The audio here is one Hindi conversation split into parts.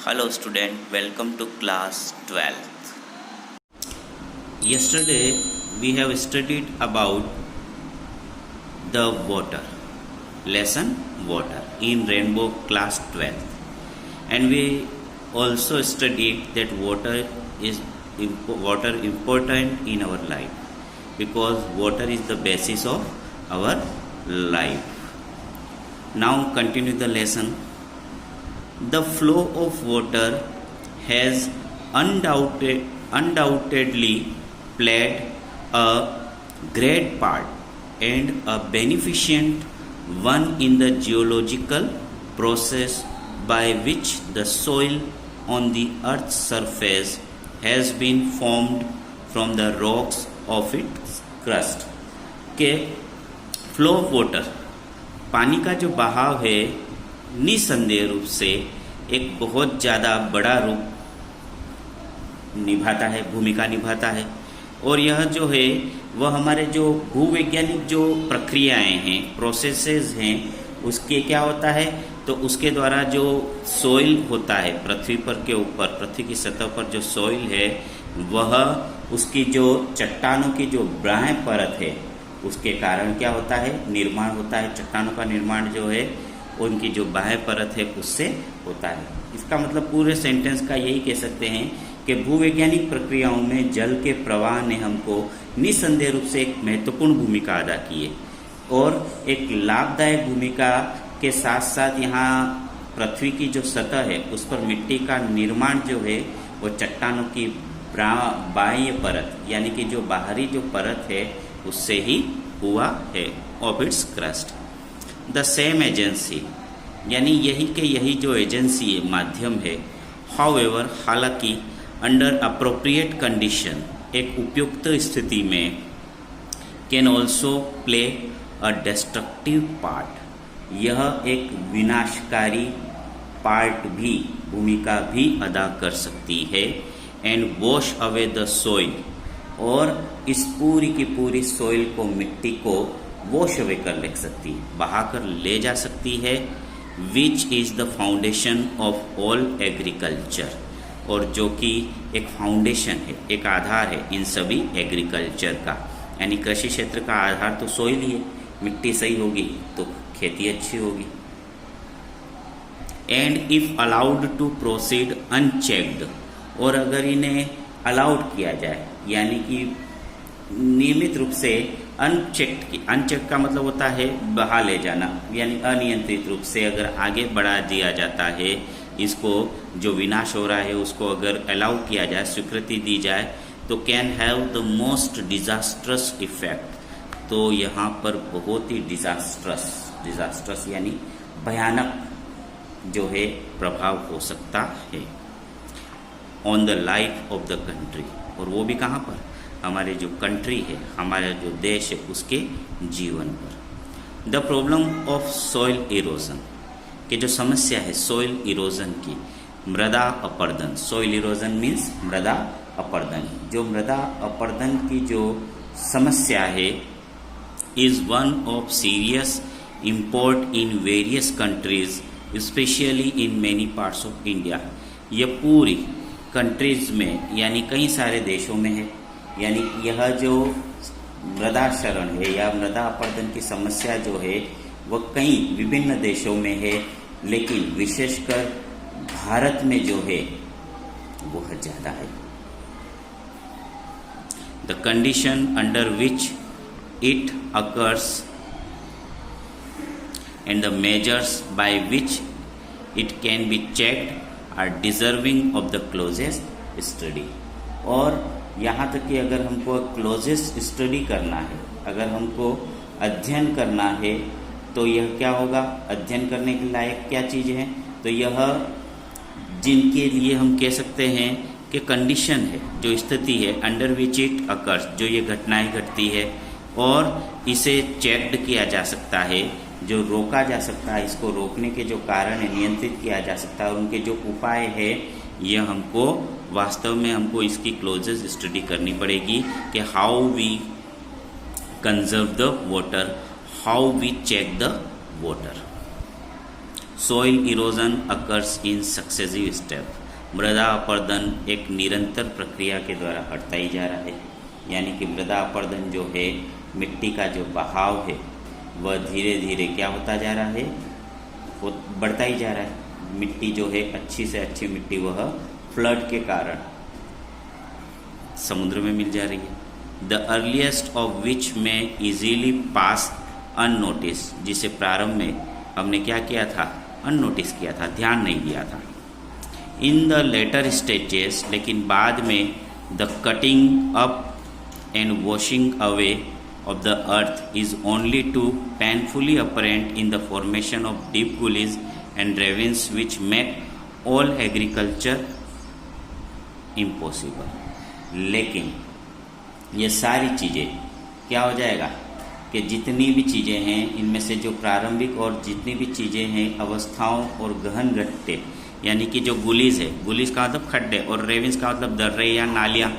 Hello student, welcome to class 12th. Yesterday we have studied about the water, lesson water in Rainbow class 12th, and we also studied that water is important in our life because water is the basis of our life. Now continue the lesson. The flow of water has undoubtedly played a great part and a beneficent one in the geological process by which the soil on the earth's surface has been formed from the rocks of its crust. के फ्लो ऑफ वाटर, पानी का जो बहाव है, निसंदेह रूप से एक बहुत ज़्यादा बड़ा रूप निभाता है, भूमिका निभाता है। और यह जो है वह हमारे जो भूवैज्ञानिक जो प्रक्रियाएं हैं, प्रोसेसेस हैं, उसके क्या होता है, तो उसके द्वारा जो सॉइल होता है पृथ्वी पर के ऊपर, पृथ्वी की सतह पर जो सॉइल है वह उसकी जो चट्टानों की जो बाह्य परत है उसके कारण क्या होता है, निर्माण होता है। चट्टानों का निर्माण जो है उनकी जो बाह्य परत है उससे होता है। इसका मतलब पूरे सेंटेंस का यही कह सकते हैं कि भूवैज्ञानिक प्रक्रियाओं में जल के प्रवाह ने हमको निसंदेह रूप से एक महत्वपूर्ण भूमिका अदा की है और एक लाभदायक भूमिका के साथ साथ यहाँ पृथ्वी की जो सतह है उस पर मिट्टी का निर्माण जो है वो चट्टानों की बाह्य परत यानी कि जो बाहरी जो परत है उससे ही हुआ है, of its crust. The same agency यानी यही जो एजेंसी है, माध्यम है, हाउएवर हालांकि अंडर अप्रोप्रिएट कंडीशन, एक उपयुक्त स्थिति में, can also play a destructive part, यह एक विनाशकारी पार्ट भी, भूमिका भी अदा कर सकती है। And wash away the soil, और इस पूरी की पूरी सोइल को, मिट्टी को वॉश अवे कर ले सकती है, बहाकर ले जा सकती है। Which is the foundation of all agriculture, और जो कि एक फाउंडेशन है, एक आधार है इन सभी एग्रीकल्चर का, यानी कृषि क्षेत्र का आधार तो सोइल ही है। मिट्टी सही होगी तो खेती अच्छी होगी। And if allowed to proceed unchecked, और अगर इन्हें अलाउड किया जाए यानी कि नियमित रूप से अनचेक का मतलब होता है बहा ले जाना, यानी अनियंत्रित रूप से अगर आगे बढ़ा दिया जाता है, इसको जो विनाश हो रहा है उसको अगर अलाउ किया जाए, स्वीकृति दी जाए, तो can have the most disastrous effect, तो यहाँ पर बहुत ही डिजास्ट्रस यानी भयानक जो है प्रभाव हो सकता है on the life of the country, और वो भी कहाँ पर, हमारे जो कंट्री है, हमारा जो देश है उसके जीवन पर। The problem of soil erosion, कि जो समस्या है सॉइल इरोजन की, मृदा अपरदन, सॉइल इरोजन मीन्स मृदा अपरदन, जो मृदा अपरदन की जो समस्या है, is one of serious import in various countries specially in many parts of India, ये पूरी कंट्रीज में यानी कई सारे देशों में है। यानी यह जो मृदा क्षरण है या मृदा अपरदन की समस्या जो है वह कई विभिन्न देशों में है, लेकिन विशेषकर भारत में जो है बहुत ज़्यादा है। The condition under which it occurs and the measures by which it can be checked are deserving of the closest study, और यहाँ तक कि अगर हमको क्लोजेस्ट स्टडी करना है, अगर हमको अध्ययन करना है, तो यह क्या होगा, अध्ययन करने के लायक क्या चीज़ है, तो यह जिनके लिए हम कह सकते हैं कि कंडीशन है, जो स्थिति है, अंडर विच इट अकर्स, जो ये घटनाएं घटती है, और इसे चेक्ड किया जा सकता है, जो रोका जा सकता है, इसको रोकने के जो कारण है नियंत्रित किया जा सकता है, उनके जो उपाय है, यह हमको वास्तव में हमको इसकी क्लोजेस्ट स्टडी करनी पड़ेगी कि how we conserve the water, how we check the water. Soil erosion occurs in successive step. मृदा अपरदन एक निरंतर प्रक्रिया के द्वारा हटता ही जा रहा है, यानी कि मृदा अपरदन जो है, मिट्टी का जो बहाव है वह धीरे धीरे क्या होता जा रहा है, वो बढ़ता ही जा रहा है। मिट्टी जो है, अच्छी से अच्छी मिट्टी वह फ्लड के कारण समुद्र में मिल जा रही है। द अर्लीस्ट ऑफ विच में इजीली पास अननोटिस, जिसे प्रारंभ में हमने क्या किया था, अननोटिस किया था, ध्यान नहीं दिया था। इन द लेटर स्टेजेस, लेकिन बाद में the cutting up and washing away of the earth is only too painfully apparent in the formation of deep gullies and ravines which make all agriculture impossible। लेकिन ये सारी चीज़ें क्या हो जाएगा कि जितनी भी चीज़ें हैं, इनमें से जो प्रारंभिक और जितनी भी चीज़ें हैं, अवस्थाओं और गहन गड्ढे, यानी कि जो गुलीज है, गुलीज का मतलब खड्डे, और रेविन्स का मतलब दर्रे या नालियाँ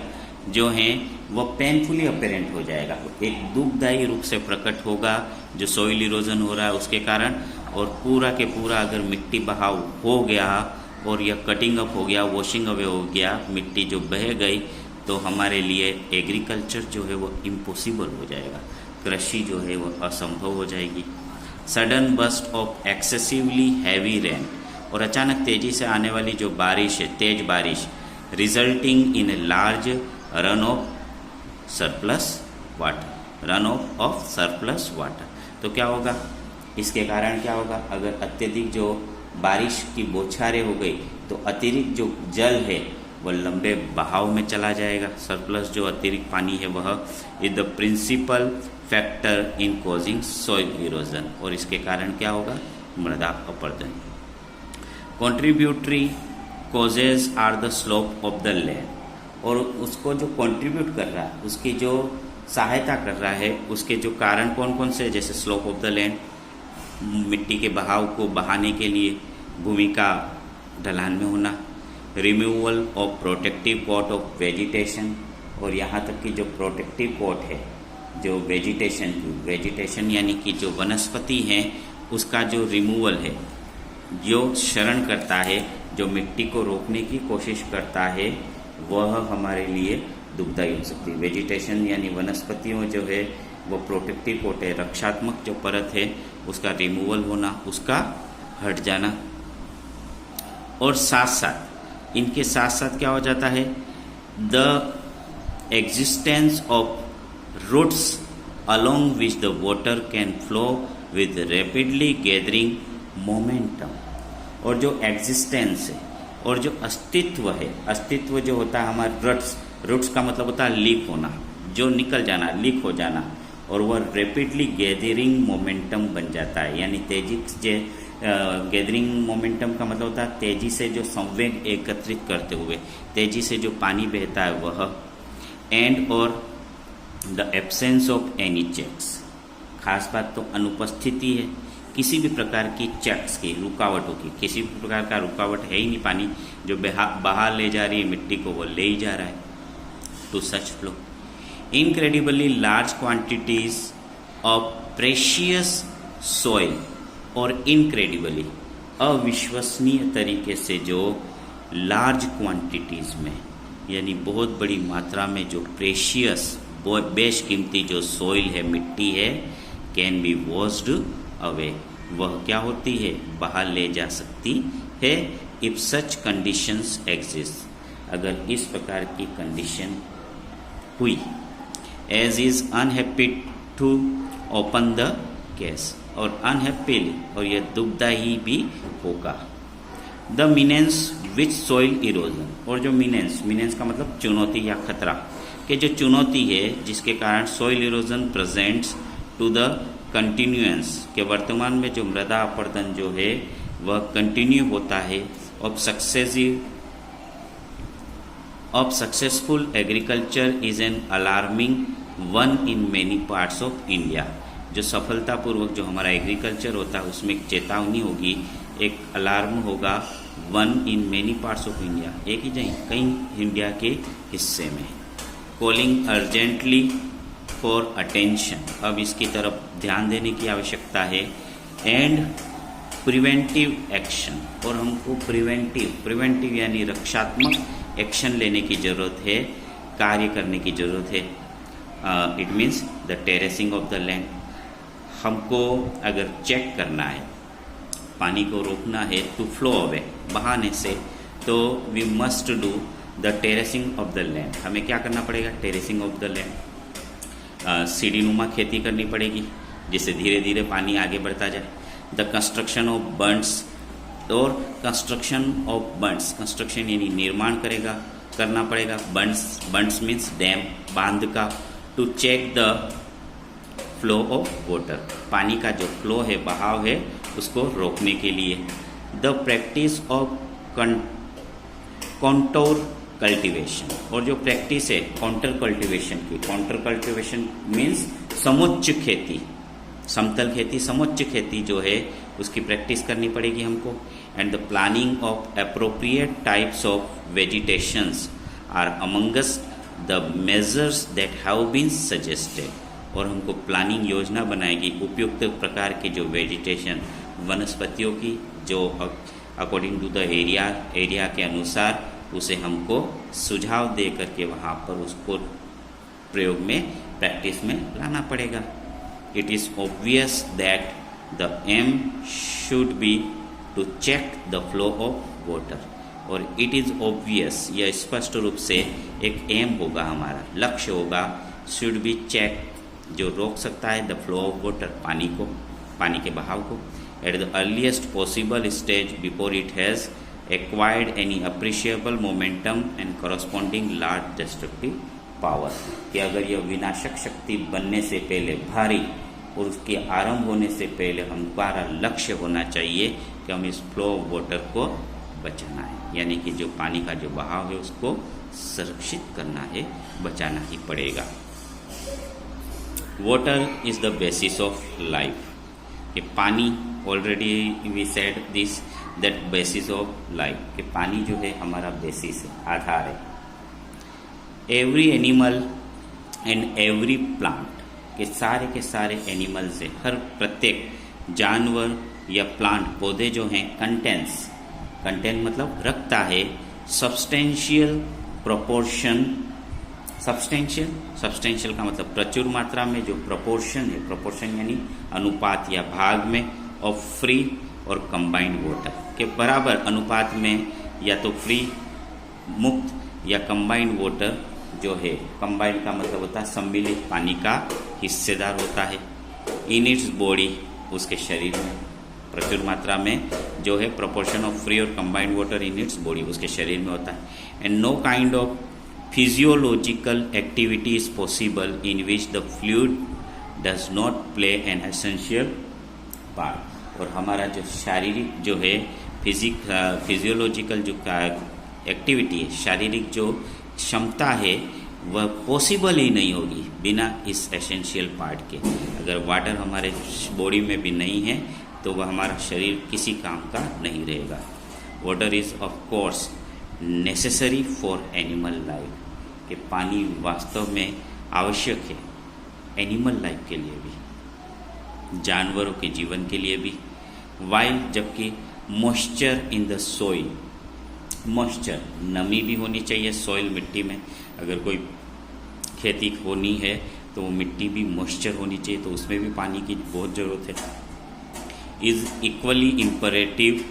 जो हैं, वो पेनफुली अपेरेंट हो जाएगा, एक दुखदायी रूप से प्रकट होगा जो सॉइल इरोजन हो रहा है उसके कारण। और पूरा के पूरा अगर मिट्टी बहाव हो गया और यह कटिंग अप हो गया, वॉशिंग अवे हो गया, मिट्टी जो बह गई, तो हमारे लिए एग्रीकल्चर जो है वो इम्पॉसिबल हो जाएगा, कृषि जो है वो असंभव हो जाएगी। Sudden burst of excessively heavy rain, और अचानक तेजी से आने वाली जो बारिश है, तेज बारिश, resulting in a large run of surplus water, run of surplus water. तो क्या होगा, इसके कारण क्या होगा, अगर अत्यधिक जो बारिश की बौछारें हो गई तो अतिरिक्त जो जल है वह लंबे बहाव में चला जाएगा। सरप्लस जो अतिरिक्त पानी है वह is the principal factor in causing soil erosion, और इसके कारण क्या होगा, मृदा अपरदन। Contributory causes are the slope of the land, और उसको जो कंट्रीब्यूट कर रहा है, उसकी जो सहायता कर रहा है, उसके जो कारण कौन कौन से, जैसे स्लोप ऑफ द लैंड, मिट्टी के बहाव को बहाने के लिए भूमि का ढलान में होना, removal of protective coat of vegetation, और यहाँ तक कि जो प्रोटेक्टिव कोट है, जो वेजिटेशन यानी कि जो वनस्पति हैं, उसका जो रिमूवल है, जो शरण करता है, जो मिट्टी को रोकने की कोशिश करता है, वह हमारे लिए दुखदायी हो सकती है। वेजिटेशन यानी वनस्पतियों जो है वो प्रोटेक्टिव कोट है, रक्षात्मक जो परत है उसका रिमूवल होना, उसका हट जाना। और साथ साथ इनके साथ साथ क्या हो जाता है, the existence of routes along which the water can flow with rapidly gathering momentum, और जो एग्जिस्टेंस है और जो अस्तित्व है, अस्तित्व जो होता है हमारा रूट्स का मतलब होता है लीक होना, जो निकल जाना, लीक हो जाना, और वह रैपिडली गैदरिंग मोमेंटम बन जाता है, यानी तेजी से गैदरिंग मोमेंटम का मतलब होता है तेजी से जो संवेग एकत्रित करते हुए, तेजी से जो पानी बहता है वह। एंड और the absence of any checks, खास बात तो अनुपस्थिति है किसी भी प्रकार की चेक्स की, रुकावटों की, किसी भी प्रकार का रुकावट है ही नहीं, पानी जो बहा ले जा रही है मिट्टी को वो ले ही जा रहा है। To such flow incredibly large quantities of precious soil, और इनक्रेडिबली अविश्वसनीय तरीके से जो लार्ज क्वांटिटीज में, यानी बहुत बड़ी मात्रा में जो प्रेशियस बेशकीमती जो सॉइल है, मिट्टी है, कैन बी वॉश्ड अवे, वह क्या होती है, बहा ले जा सकती है। इफ सच कंडीशंस एग्जिस्ट, अगर इस प्रकार की कंडीशन हुई। As is unhappy to open the case, और अनहैप्पीली, और यह दुखदायी भी होगा। The menace which soil erosion, और जो मीनेंस का मतलब चुनौती या खतरा, कि जो चुनौती है जिसके कारण soil erosion presents to the continuance, के वर्तमान में जो मृदा अपरदन जो है वह कंटिन्यू होता है of successful agriculture is an alarming one in many parts of India. जो सफलतापूर्वक जो हमारा एग्रीकल्चर होता है उसमें एक चेतावनी होगी, एक अलार्म होगा, one in many parts of India, एक ही नहीं कई इंडिया के हिस्से में। कॉलिंग अर्जेंटली फॉर अटेंशन, अब इसकी तरफ ध्यान देने की आवश्यकता है। एंड प्रिवेंटिव एक्शन, और हमको प्रिवेंटिव यानी रक्षात्मक एक्शन लेने की ज़रूरत है, कार्य करने की ज़रूरत है। It means the terracing of the land. हमको अगर चेक करना है, पानी को रोकना है टू फ्लो अवे, बहाने से, तो we must do the terracing of the land. हमें क्या करना पड़ेगा? Terracing of the land. सीढ़ीनुमा खेती करनी पड़ेगी जिससे धीरे धीरे पानी आगे बढ़ता जाए। द कंस्ट्रक्शन ऑफ बंड्स, और कंस्ट्रक्शन यानी निर्माण करना पड़ेगा। बंड्स मीन्स डैम, बांध का, to check the flow of water, पानी का जो फ्लो है, बहाव है, उसको रोकने के लिए। The practice of contour cultivation, और जो प्रैक्टिस है काउंटर कल्टीवेशन की, काउंटर कल्टीवेशन मीन्स समुच्च खेती, समतल खेती, समुच्च खेती जो है उसकी प्रैक्टिस करनी पड़ेगी हमको। And the planning of appropriate types of vegetations are amongst the measures that have been suggested, और हमको प्लानिंग योजना बनाएगी उपयुक्त प्रकार की जो वेजिटेशन, वनस्पतियों की, जो अकॉर्डिंग टू द एरिया के अनुसार उसे हमको सुझाव दे करके वहाँ पर उसको प्रयोग में, प्रैक्टिस में लाना पड़ेगा। It is obvious that the aim should be to check the flow of water, और इट इज़ ऑब्वियस, यह स्पष्ट रूप से एक एम होगा, हमारा लक्ष्य होगा, शुड बी चेक, जो रोक सकता है द फ्लो ऑफ वाटर, पानी को, पानी के बहाव को, at the earliest possible stage before it has acquired any appreciable momentum and corresponding large destructive power, कि अगर यह विनाशक शक्ति बनने से पहले, भारी, और उसके आरंभ होने से पहले हमारा लक्ष्य होना चाहिए कि हम इस फ्लो ऑफ वाटर को बचाना है, यानी कि जो पानी का जो बहाव है उसको संरक्षित करना है, बचाना ही पड़ेगा। Water is the basis of life, कि पानी, already we said this that basis of life, कि पानी जो है हमारा बेसिस है, आधार है। Every animal and every plant, के सारे एनिमल्स है, हर प्रत्येक जानवर या प्लांट, पौधे जो हैं, कंटेंट मतलब रखता है सब्सटेंशियल प्रोपोर्शन, सब्सटेंशियल का मतलब प्रचुर मात्रा में, जो प्रोपोर्शन है, प्रोपोर्शन यानी अनुपात या भाग में, ऑफ फ्री और कंबाइंड वाटर, के बराबर अनुपात में, या तो फ्री मुक्त या कंबाइंड वाटर जो है, कंबाइंड का मतलब होता है सम्मिलित, पानी का हिस्सेदार होता है। इन इट्स बॉडी, उसके शरीर में प्रचुर मात्रा में जो है प्रोपोर्शन ऑफ फ्री और combined water in its body, उसके शरीर में होता है। And know kind of physiological activity is possible in which the fluid does not play an essential part, और हमारा जो शारीरिक जो है फिजियोलॉजिकल जो एक्टिविटी है, शारीरिक जो क्षमता है, वह पॉसिबल ही नहीं होगी बिना इस एसेंशियल पार्ट के। अगर वाटर हमारे बॉडी में भी नहीं है तो वह हमारा शरीर किसी काम का नहीं रहेगा। Water is of course necessary for animal life, कि पानी वास्तव में आवश्यक है एनिमल लाइफ के लिए भी, जानवरों के जीवन के लिए भी। वाइल, जबकि moisture in the soil, moisture, नमी भी होनी चाहिए सॉइल, मिट्टी में, अगर कोई खेती होनी है तो वो मिट्टी भी मॉइस्चर होनी चाहिए, तो उसमें भी पानी की बहुत ज़रूरत है। Is equally imperative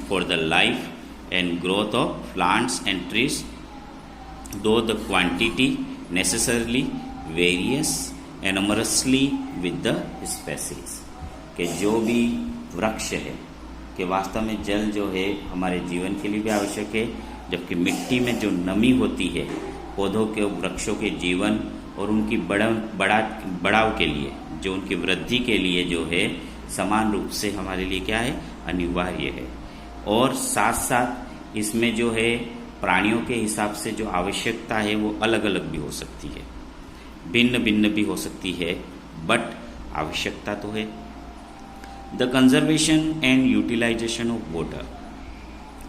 for the life and growth of plants and trees, though the quantity necessarily varies enormously with the species, के जो भी वृक्ष है, कि वास्तव में जल जो है हमारे जीवन के लिए भी आवश्यक है, जबकि मिट्टी में जो नमी होती है पौधों के, वृक्षों के जीवन और उनकी बढ़ाव के लिए, जो उनकी वृद्धि के लिए जो है समान रूप से हमारे लिए क्या है, अनिवार्य है। और साथ साथ इसमें जो है प्राणियों के हिसाब से जो आवश्यकता है वो अलग अलग भी हो सकती है, भिन्न भिन्न भी हो सकती है, बट आवश्यकता तो है। The conservation and utilisation of water,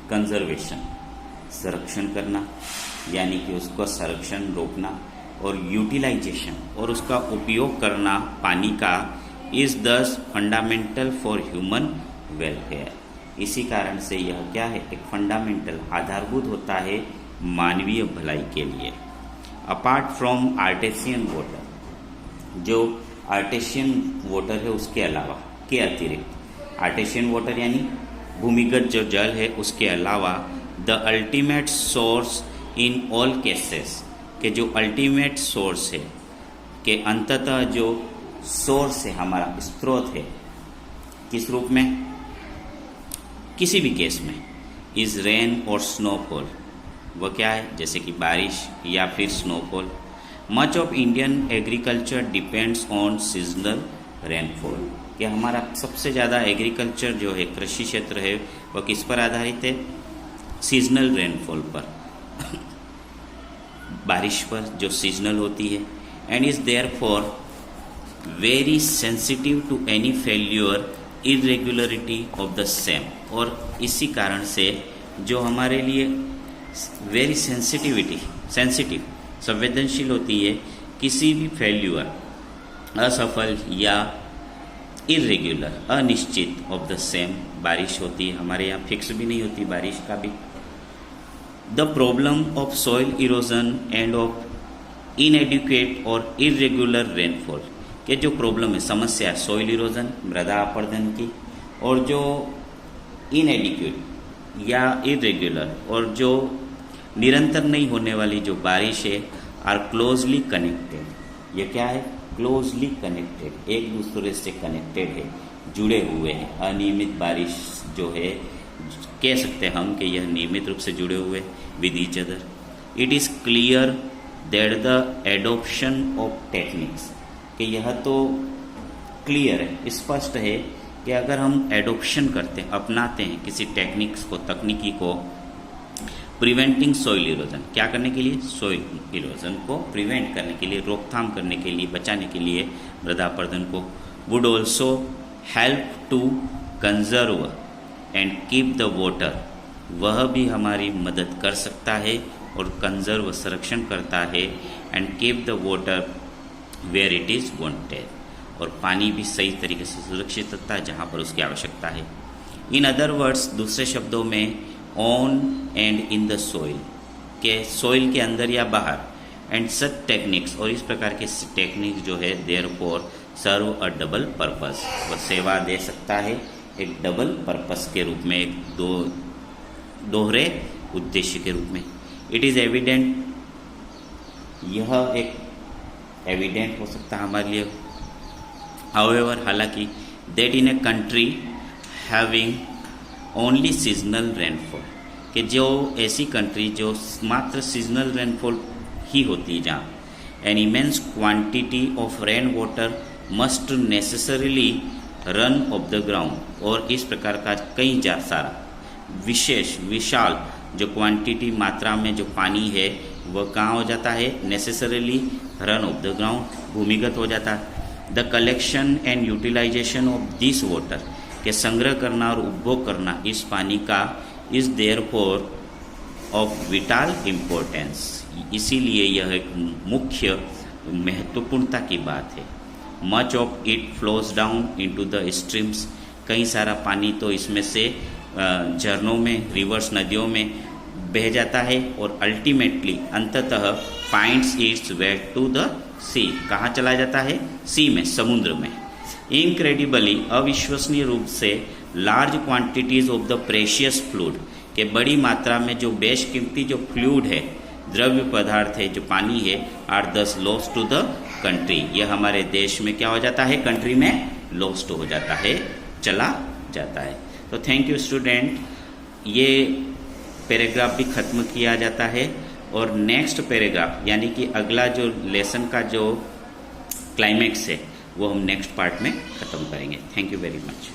conservation संरक्षण करना, यानी कि उसको संरक्षण रोकना, और यूटिलाइजेशन और उसका उपयोग करना पानी का, इज दस फंडामेंटल फॉर ह्यूमन वेलफेयर। इसी कारण से यह क्या है, एक फंडामेंटल आधारभूत होता है मानवीय भलाई के लिए। अपार्ट फ्रॉम आर्टेशियन वाटर, जो आर्टेशियन वाटर है उसके अलावा, के अतिरिक्त, आर्टेशियन वाटर यानी भूमिगत जो जल है उसके अलावा, the ultimate source in all cases, के जो अल्टीमेट सोर्स है, के अंततः जो सोर्स है, हमारा स्रोत है, किस रूप में, किसी भी केस में, इज रेन और स्नोफॉल। वह क्या है, जैसे कि बारिश या फिर snowfall. Much of Indian agriculture depends on seasonal rainfall, कि हमारा सबसे ज़्यादा एग्रीकल्चर जो है, कृषि क्षेत्र है, वह किस पर आधारित है, सीजनल रेनफॉल पर, बारिश पर जो सीजनल होती है। And is therefore very sensitive to any failure irregularity of the same, और इसी कारण से जो हमारे लिए वेरी सेंसिटिव संवेदनशील होती है किसी भी फेल्यूर, असफल या इरेगुलर, अनिश्चित ऑफ द सेम, बारिश होती है, हमारे यहाँ फिक्स भी नहीं होती बारिश का भी। The problem of soil erosion end of inadequate और इरेगुलर रेनफॉल, के जो प्रॉब्लम है, समस्या है सॉइल इरोजन, मृदा अपरदन की, और जो इनएडिक्वेट या इरेगुलर और जो निरंतर नहीं होने वाली जो बारिश है, आर क्लोजली कनेक्टेड। ये क्या है, क्लोजली कनेक्टेड, एक दूसरे से कनेक्टेड है, जुड़े हुए हैं। अनियमित बारिश जो है, कह सकते हैं हम कि यह नियमित रूप से जुड़े हुए with each other. It is clear that the adoption of techniques, कि यह तो क्लियर है, स्पष्ट है कि अगर हम एडॉप्शन करते हैं, अपनाते हैं किसी टेक्निक्स को, तकनीकी को, प्रिवेंटिंग सॉइल इरोजन, क्या करने के लिए, सॉइल इरोजन को प्रिवेंट करने के लिए, रोकथाम करने के लिए, बचाने के लिए मृदा अपरदन को, would also help to conserve and keep the water, वह भी हमारी मदद कर सकता है और कंजर्व, संरक्षण करता है, and keep the water where it is wanted, और पानी भी सही तरीके से सुरक्षित रखता है जहाँ पर उसकी आवश्यकता है। इन अदर वर्ड्स, दूसरे शब्दों में, on and in the soil, के सॉइल के अंदर या बाहर, एंड सच टेक्निक्स, और इस प्रकार के टेक्निक्स जो है, therefore serve a double purpose, वह सेवा दे सकता है एक डबल पर्पस के रूप में, एक दोहरे उद्देश्य के रूप में। इट इज़ एविडेंट, यह एक एविडेंट हो सकता है हमारे लिए, हाउएवर, हालांकि, that in a country having only seasonal rainfall, कि जो ऐसी कंट्री जो मात्र सीजनल रेनफॉल ही होती है, जहाँ an immense quantity of rain water must necessarily run off the ground, और इस प्रकार का कई सारा विशाल जो क्वांटिटी, मात्रा में जो पानी है, वह कहाँ हो जाता है, necessarily run off the ground, भूमिगत हो जाता है। The collection and utilisation of this water, के संग्रह करना और उपभोग करना इस पानी का, is therefore of vital importance, इसीलिए यह एक मुख्य महत्वपूर्णता की बात है। Much of it flows down into the streams, कई सारा पानी तो इसमें से झरनों में, रिवर्स, नदियों में बह जाता है, और अल्टीमेटली, अंततः, finds its way to the sea, कहाँ चला जाता है, सी में, समुद्र में। इनक्रेडिबली, अविश्वसनीय रूप से, large quantities of the precious fluid, के बड़ी मात्रा में जो बेशकीमती जो फ्लूइड है, द्रव्य पदार्थ है, जो पानी है, आर दस लॉस्ट टू द कंट्री, यह हमारे देश में क्या हो जाता है, कंट्री में लॉस्ट हो जाता है, चला जाता है। तो थैंक यू स्टूडेंट, ये पैराग्राफ भी खत्म किया जाता है, और नेक्स्ट पैराग्राफ यानी कि अगला जो लेसन का जो क्लाइमेक्स है, वो हम नेक्स्ट पार्ट में खत्म करेंगे। Thank you very much.